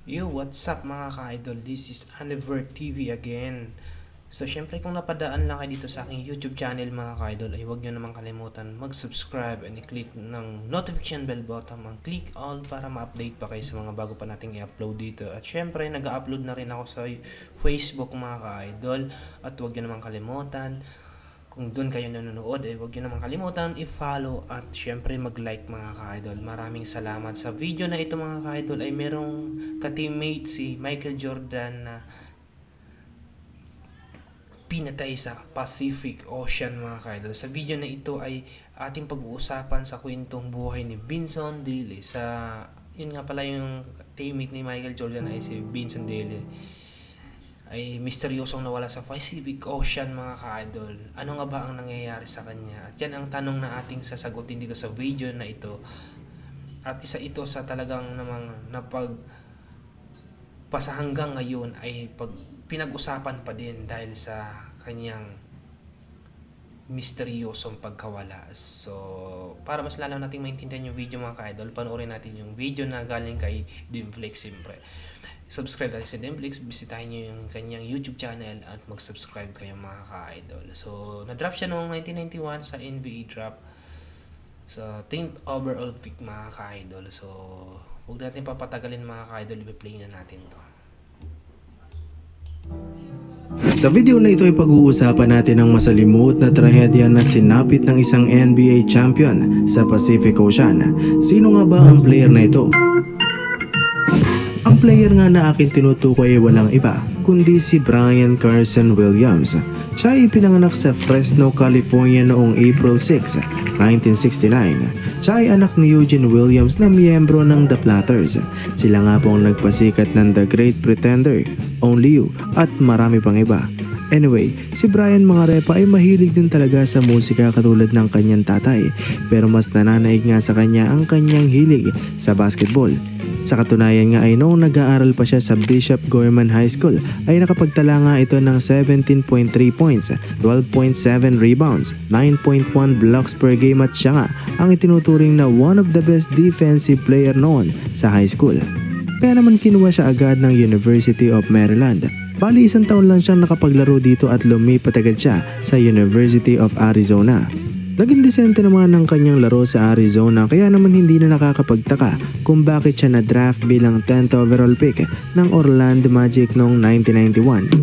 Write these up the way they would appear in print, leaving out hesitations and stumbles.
Yo, what's up mga ka-idol? This is Aniver TV again. So, syempre kung napadaan lang kayo dito sa aking YouTube channel mga ka-idol, ay huwag nyo naman kalimutan mag-subscribe and i-click ng notification bell button, click all para ma-update pa kayo sa mga bago pa nating i-upload dito. At syempre, nag-upload na rin ako sa Facebook mga ka-idol. At huwag nyo naman kalimutan, kung doon kayo nanonood, huwag nyo naman kalimutan i-follow at syempre mag-like mga ka-idol. Maraming salamat. Sa video na ito mga ka-idol ay merong ka-teammate si Michael Jordan na pinatay sa Pacific Ocean mga ka-idol. Sa video na ito ay ating pag-uusapan sa kwentong buhay ni Vincent Daly. Yun nga pala yung teammate ni Michael Jordan ay si Vincent Daly ay misteryosong nawala sa Pacific Ocean mga ka-idol. Ano nga ba ang nangyayari sa kanya? At yan ang tanong na ating sasagutin dito sa video na ito. At isa ito sa talagang namang sa hanggang ngayon ay pinag-usapan pa din dahil sa kanyang misteryosong pagkawala. So, para mas lalo nating maintindihan yung video mga ka-idol, panoorin natin yung video na galing kay Dimflex siyempre. Subscribe tayo sa Dimflex, bisitahin nyo yung kanyang YouTube channel at mag-subscribe kayo mga ka-idol. So, na-drop siya noong 1991 sa NBA draft sa 10th overall pick mga ka-idol. So, huwag natin papatagalin mga ka-idol, i-play na natin to. Sa video na ito ay pag-uusapan natin ang masalimuot na trahedya na sinapit ng isang NBA champion sa Pacific Ocean. Sino nga ba ang player na ito? Ang player nga na akin tinutukoy ay walang iba kundi si Brian Carson Williams. Siya ay pinanganak sa Fresno, California noong April 6, 1969. Siya ay anak ni Eugene Williams na miyembro ng The Platters. Sila nga po ang nagpasikat ng The Great Pretender, Only You at marami pang iba. Anyway, si Brian mga repa ay mahilig din talaga sa musika katulad ng kanyang tatay, pero mas nananaig nga sa kanya ang kanyang hilig sa basketball. Sa katunayan nga ay noong nag-aaral pa siya sa Bishop Gorman High School ay nakapagtala nga ito ng 17.3 points, 12.7 rebounds, 9.1 blocks per game at siya nga ang itinuturing na one of the best defensive player noon sa high school. Kaya naman kinuha siya agad ng University of Maryland. Bali 1 taon lang siyang nakapaglaro dito at lumipat agad siya sa University of Arizona. Naging disente naman ang kanyang laro sa Arizona kaya naman hindi na nakakapagtaka kung bakit siya na-draft bilang 10th overall pick ng Orlando Magic noong 1991.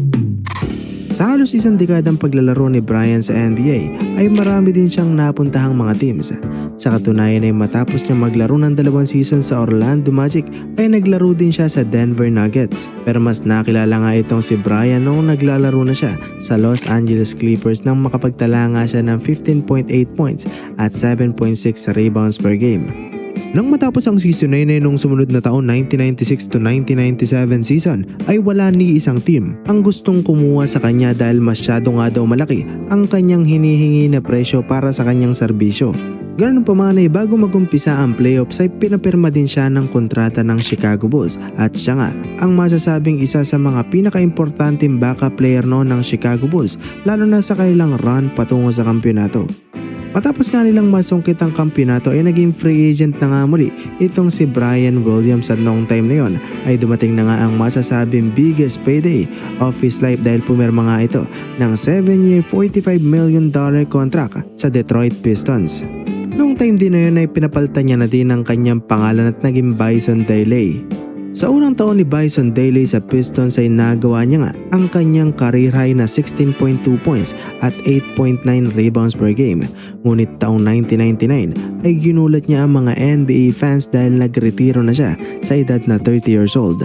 Sa halos 1 dekadang paglalaro ni Brian sa NBA ay marami din siyang napuntahang mga teams. Sa katunayan ay matapos niyang maglaro ng 2 season sa Orlando Magic ay naglaro din siya sa Denver Nuggets. Pero mas nakilala nga itong si Brian noong naglalaro na siya sa Los Angeles Clippers nang makapagtala nga siya ng 15.8 points at 7.6 rebounds per game. Nang matapos ang season na yun nung sumunod na taon 1996 to 1997 season ay wala ni isang team ang gustong kumuha sa kanya dahil masyado nga daw malaki ang kanyang hinihingi na presyo para sa kanyang serbisyo. Ganun pa man ay bago magumpisa ang playoffs ay pinapirma din siya ng kontrata ng Chicago Bulls at siya nga ang masasabing isa sa mga pinaka-importanteng backup player noon ng Chicago Bulls lalo na sa kanilang run patungo sa kampyonato. Matapos nga nilang masungkit ang kampyonato ay naging free agent na nga muli itong si Brian Williams at noong time na yon ay dumating na nga ang masasabing biggest payday of his life dahil pumirma nga ito ng 7-year $45 million contract sa Detroit Pistons. Noong time din na yun ay pinapalitan niya na din ang kanyang pangalan at naging Bison Daly. Sa unang taon ni Bison Daly sa Pistons ay nagawa niya nga ang kanyang career high na 16.2 points at 8.9 rebounds per game. Ngunit taong 1999 ay ginulat niya ang mga NBA fans dahil nagretiro na siya sa edad na 30 years old.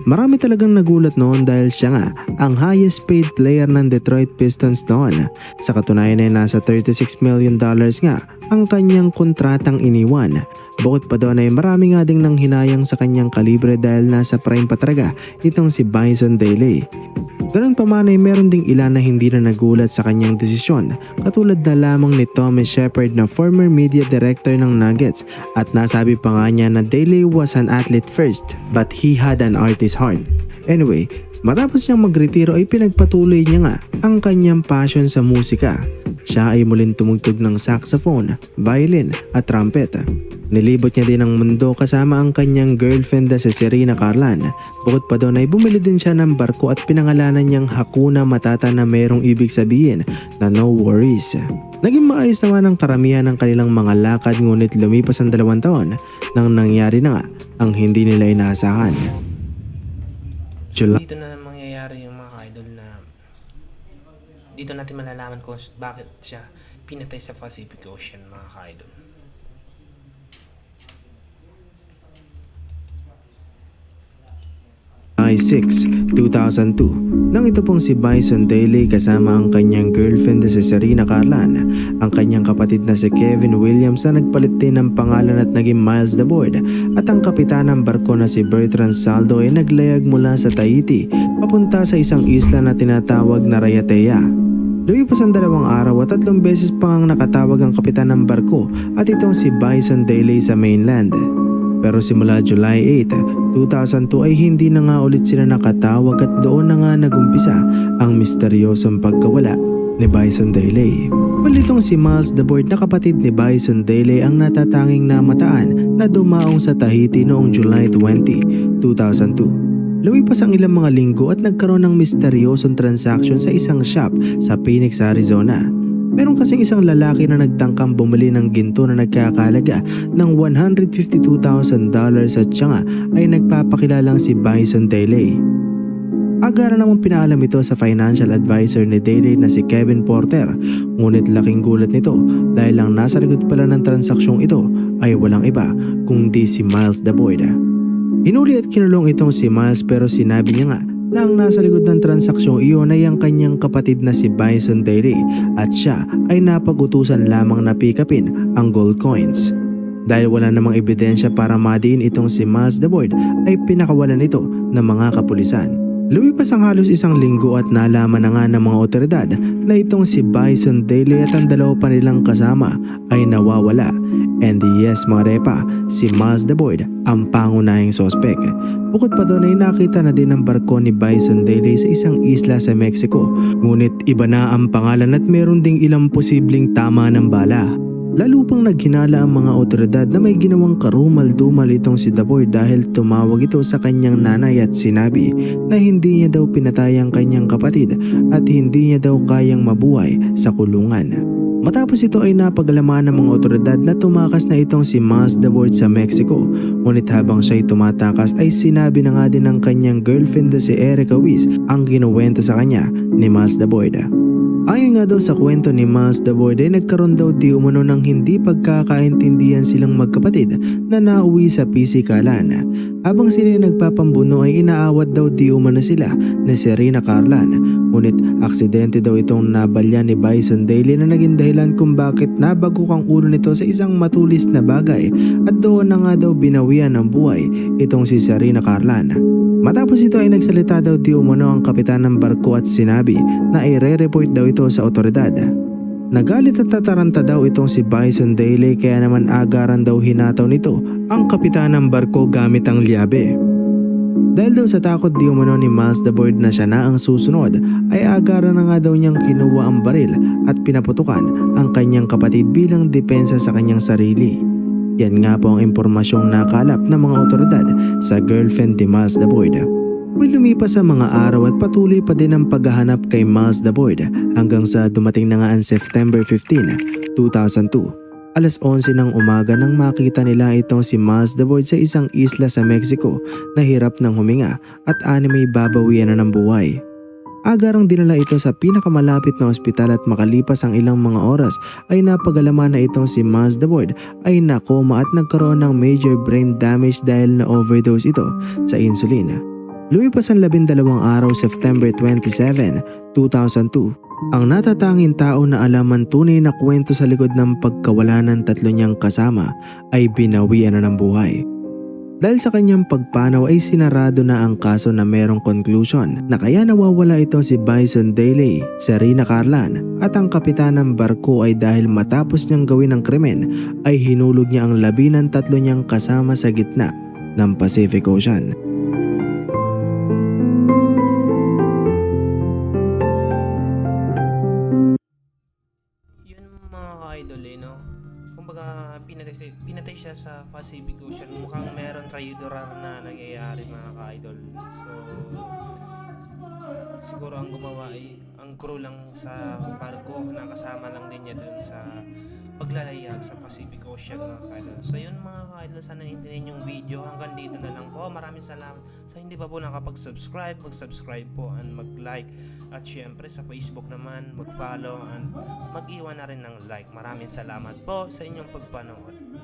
Marami talagang nagulat noon dahil siya nga ang highest paid player ng Detroit Pistons noon. Sa katunayan ay nasa $36 million nga ang kanyang kontratang iniwan. Bukod pa doon ay marami nga ding nang hinayang sa kanyang kalibre dahil nasa prime pa talaga itong si Bison Daly. Ganun pa man ay meron ding ilan na hindi na nagulat sa kanyang desisyon, katulad na lamang ni Tommy Shepard na former media director ng Nuggets at nasabi pa nga niya na Daly was an athlete first but he had an artist heart. Anyway, matapos niyang magretiro ay pinagpatuloy niya nga ang kanyang passion sa musika. siya ay muling tumugtog ng saxophone, violin at trumpet. Nilibot niya din ang mundo kasama ang kanyang girlfriend na si Serena Carlan. Bukod pa doon ay bumili din siya ng barko at pinangalanan niyang Hakuna Matata na mayroong ibig sabihin na no worries. Naging maayos naman ang karamihan ng kanilang mga lakad, ngunit lumipas ang 2 taon nang nangyari na nga ang hindi nila inaasahan. July Dito na mangyayari yung mga idol na dito natin malalaman kung bakit siya pinatay sa Pacific Ocean, mga ka-idol. July 6, 2002, nang ito pong si Bison Daly kasama ang kanyang girlfriend na si Serena Carlan, ang kanyang kapatid na si Kevin Williams na nagpalit din ng pangalan at naging Miles Aboard, at ang kapitan ng barko na si Bertrand Saldo ay naglayag mula sa Tahiti papunta sa isang isla na tinatawag na Raiatea. Lumipas ang 2 araw at 3 beses pa ang nakatawag ang kapitan ng barko at itong si Bison Daly sa mainland. Pero simula July 8, 2002 ay hindi na nga ulit sila nakatawag at doon na nga nagumpisa ang misteryosong pagkawala ni Bison Daly. Itong si Miles Aboard na kapatid ni Bison Daly ang natatanging namataan na dumaong sa Tahiti noong July 20, 2002. Lumipas ang ilang mga linggo at nagkaroon ng misteryosong transaction sa isang shop sa Phoenix, Arizona. Meron kasing isang lalaki na nagtangkang bumili ng ginto na nagkakalaga ng $152,000 at siya nga ay nagpapakilalang si Bison Daly. Agara namang pinaalam ito sa financial advisor ni Daly na si Kevin Porter, ngunit laking gulat nito dahil ang nasa likod pala ng transaksyong ito ay walang iba kundi si Miles Aboard. Hinuli at kinulong itong si Miles pero sinabi niya nga na ang nasa likod ng transaksyong iyon ay ang kanyang kapatid na si Bison Daly at siya ay napag-utusan lamang na pick-upin ang gold coins. Dahil wala namang ebidensya para madiin itong si Miles Aboard ay pinakawalan ito ng mga kapulisan. Lumipas ang halos 1 linggo at nalaman na nga ng mga otoridad na itong si Bison Daly at ang 2 pa nilang kasama ay nawawala. And yes mga repa, si Miles Aboard ang pangunahing sospek. Bukod pa doon ay nakita na din ang barko ni Bison Daly sa isang isla sa Mexico. Ngunit iba na ang pangalan at meron ding ilang posibleng tama ng bala. Lalo pang naghinala ang mga otoridad na may ginawang karumal-dumal itong si Aboard dahil tumawag ito sa kanyang nanay at sinabi na hindi niya daw pinatay ang kanyang kapatid at hindi niya daw kayang mabuhay sa kulungan. Matapos ito ay napagalaman ng mga otoridad na tumakas na itong si Miles Aboard sa Mexico. Ngunit habang siya'y tumatakas ay sinabi na nga din ng kanyang girlfriend na si Erica Weiss ang kinuwento sa kanya ni Miles Aboard. Ayon nga daw sa kwento ni Miles Aboard ay nagkaroon daw di umano ng hindi pagkakaintindihan silang magkapatid na nauwi sa pisikalan. Habang sila nagpapambuno ay inaawat daw di umano sila ni Serena Carlan. Ngunit aksidente daw itong nabalya ni Bison Daly na naging dahilan kung bakit nabagok ang ulo nito sa isang matulis na bagay at doon na nga daw binawian ng buhay itong si Serena Carlan. Matapos ito ay nagsalita daw di umano ang kapitan ng barko at sinabi na i-re-report daw ito sa otoridad. Nagalit at tataranta daw itong si Bison Daly kaya naman agaran daw hinataw nito ang kapitan ng barko gamit ang liabe. Dahil daw sa takot di umano ni Miles Aboard na siya na ang susunod ay agaran na nga daw niyang kinuha ang baril at pinaputukan ang kanyang kapatid bilang depensa sa kanyang sarili. Yan nga po ang impormasyong nakalap ng mga otoridad sa girlfriend ni Miles Aboard. May lumipas ang mga araw at patuloy pa din ang paghahanap kay Miles Aboard hanggang sa dumating na nga ang September 15, 2002. Alas 11 ng umaga nang makita nila itong si Miles Aboard sa isang isla sa Mexico na hirap ng huminga at anime babawian na ng buhay. Agarang dinala ito sa pinakamalapit na ospital at makalipas ang ilang mga oras ay napagalaman na itong si Miles Aboard ay nakoma at nagkaroon ng major brain damage dahil na overdose ito sa insulin. Lumipas ang 12 araw, September 27, 2002. Ang natatanging tao na alam ang tunay na kwento sa likod ng pagkawala ng 3 niyang kasama ay binawian na ng buhay. Dahil sa kanyang pagpanaw ay sinarado na ang kaso na merong conclusion na kaya nawawala ito si Bison Daly, Serena Carlan at ang kapitan ng barko ay dahil matapos niyang gawin ang krimen ay hinulog niya ang 13 niyang kasama sa gitna ng Pacific Ocean. Pacific Ocean. Mukhang meron traidorar na nangyayari mga ka-idol. So, siguro ang gumawa ay ang crew lang sa barko, nakasama lang din niya dun sa paglalayag sa Pacific Ocean mga ka-idol. So yun mga ka-idol, sana naintindihan yung video. Hanggang dito na lang po. Maraming salamat. Sa hindi pa po nakapag-subscribe, mag-subscribe po and mag-like. At syempre sa Facebook naman, mag-follow and mag-iwan na rin ng like. Maraming salamat po sa inyong pagpanood.